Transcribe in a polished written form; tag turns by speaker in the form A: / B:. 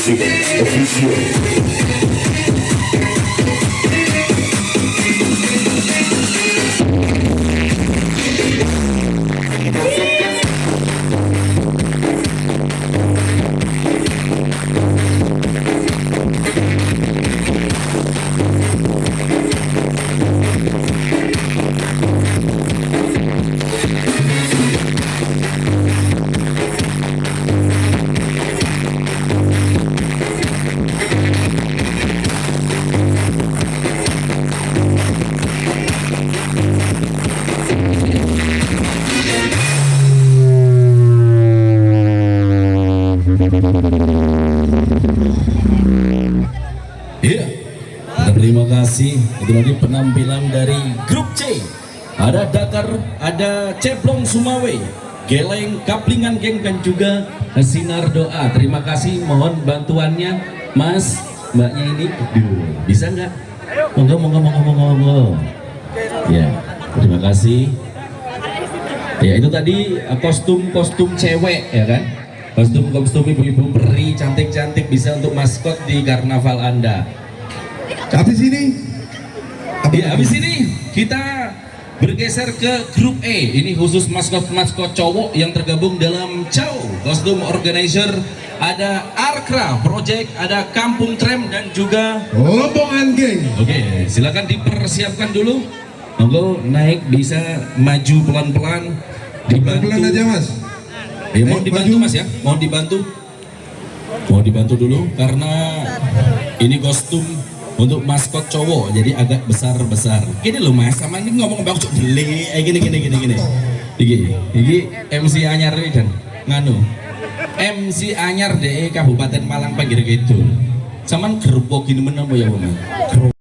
A: musik official.
B: Iya, terima kasih. Itu lagi penampilan dari grup C. Ada Dakar, ada Ceplong Sumawe, Geleng, Kaplingan Geng, dan juga Sinar Doa. Terima kasih, mohon bantuannya, Mas, Mbaknya ini. Aduh, bisa nggak? Monggo, monggo, monggo, monggo, monggo. Ya, terima kasih. Ya, itu tadi kostum cewek, ya kan? Kostum ibu-ibu peri cantik-cantik bisa untuk maskot di karnaval Anda.
C: Habis ini,
B: Ya, habis ini kita bergeser ke grup E. Ini khusus maskot cowok yang tergabung dalam CAU Kostum Organizer. Ada Arkra Project, ada Kampung Trem, dan juga
C: rombongan geng.
B: Oke, silakan dipersiapkan dulu. Monggo naik, bisa maju pelan-pelan.
C: Pelan-pelan aja, Mas.
B: Ya, mohon dibantu Mas ya, mohon dibantu dulu karena ini kostum untuk maskot cowok, jadi agak besar. Gini loh Mas, sama ini ngomong bang cok gini. Ini MC anyar ini dan nganu MC anyar deh Kabupaten Malang Pinggir gitu. Saman gerupok gini menapa ya Mas?